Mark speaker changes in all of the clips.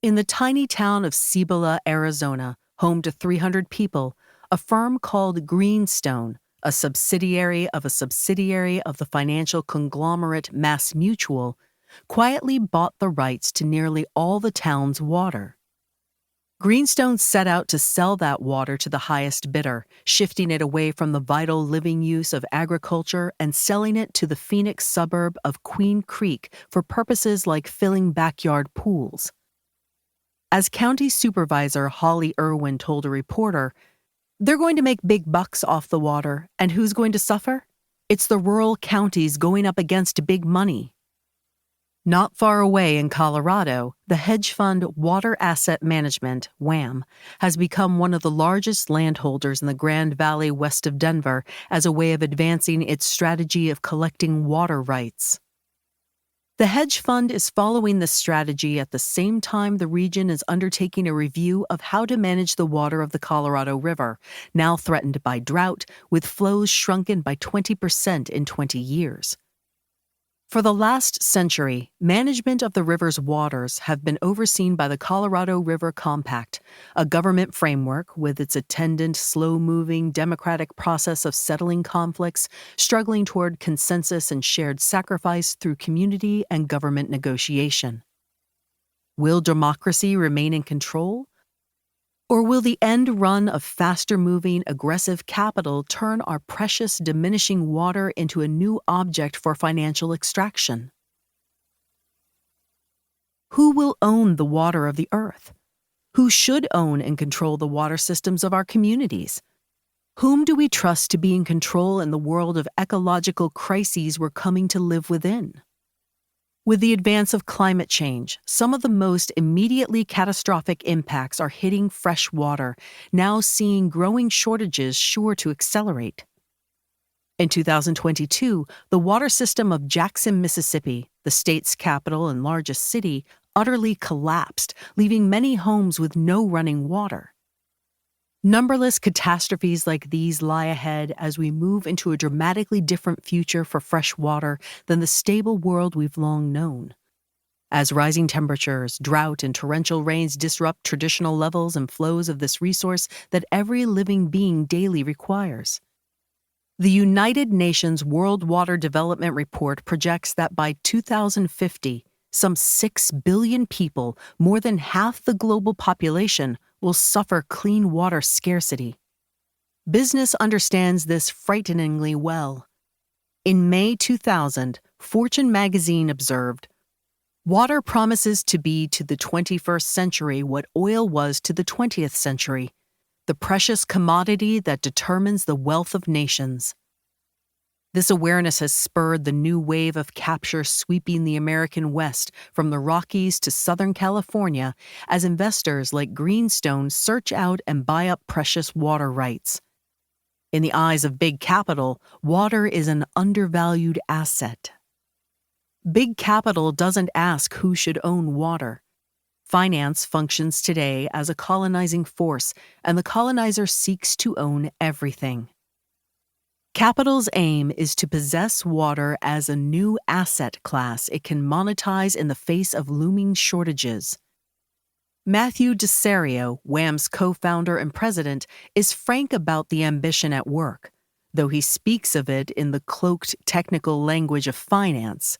Speaker 1: In the tiny town of Cibola, Arizona, home to 300 people, a firm called Greenstone, a subsidiary of the financial conglomerate MassMutual, quietly bought the rights to nearly all the town's water. Greenstone set out to sell that water to the highest bidder, shifting it away from the vital living use of agriculture and selling it to the Phoenix suburb of Queen Creek for purposes like filling backyard pools. As county supervisor Holly Irwin told a reporter, "They're going to make big bucks off the water, and who's going to suffer? It's the rural counties going up against big money." Not far away in Colorado, the hedge fund Water Asset Management, WAM, has become one of the largest landholders in the Grand Valley west of Denver as a way of advancing its strategy of collecting water rights. The hedge fund is following this strategy at the same time the region is undertaking a review of how to manage the water of the Colorado River, now threatened by drought, with flows shrunken by 20% in 20 years. For the last century, management of the river's waters have been overseen by the Colorado River Compact, a government framework with its attendant slow-moving democratic process of settling conflicts, struggling toward consensus and shared sacrifice through community and government negotiation. Will democracy remain in control? Or will the end run of faster-moving, aggressive capital turn our precious, diminishing water into a new object for financial extraction? Who will own the water of the earth? Who should own and control the water systems of our communities? Whom do we trust to be in control in the world of ecological crises we're coming to live within? With the advance of climate change, some of the most immediately catastrophic impacts are hitting fresh water, now seeing growing shortages sure to accelerate. In 2022, the water system of Jackson, Mississippi, the state's capital and largest city, utterly collapsed, leaving many homes with no running water. Numberless catastrophes like these lie ahead as we move into a dramatically different future for fresh water than the stable world we've long known. As rising temperatures, drought, and torrential rains disrupt traditional levels and flows of this resource that every living being daily requires. The United Nations World Water Development Report projects that by 2050, some 6 billion people, more than half the global population, will suffer clean water scarcity. Business understands this frighteningly well. In May 2000, Fortune magazine observed, "Water promises to be to the 21st century what oil was to the 20th century, the precious commodity that determines the wealth of nations." This awareness has spurred the new wave of capture sweeping the American West from the Rockies to Southern California as investors like Greenstone search out and buy up precious water rights. In the eyes of big capital, water is an undervalued asset. Big capital doesn't ask who should own water. Finance functions today as a colonizing force, and the colonizer seeks to own everything. Capital's aim is to possess water as a new asset class it can monetize in the face of looming shortages. Matthew Desario, WAM's co-founder and president, is frank about the ambition at work, though he speaks of it in the cloaked technical language of finance.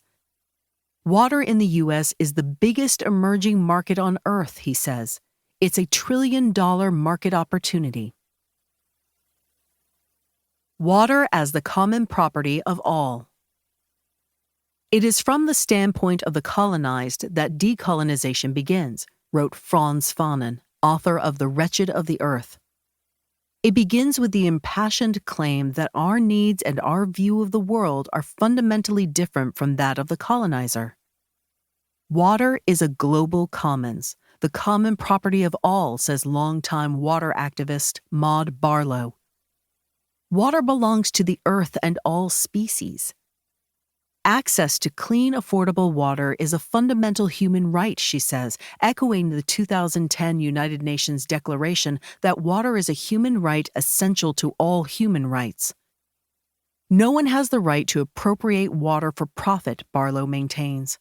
Speaker 1: Water in the U.S. is the biggest emerging market on earth, he says. It's a $1 trillion market opportunity. Water as the common property of all. It is from the standpoint of the colonized that decolonization begins, wrote Frantz Fanon, author of The Wretched of the Earth. It begins with the impassioned claim that our needs and our view of the world are fundamentally different from that of the colonizer. Water is a global commons, the common property of all, says longtime water activist Maud Barlow. Water belongs to the earth and all species. Access to clean, affordable water is a fundamental human right, she says, echoing the 2010 United Nations Declaration that water is a human right essential to all human rights. No one has the right to appropriate water for profit, Barlow maintains.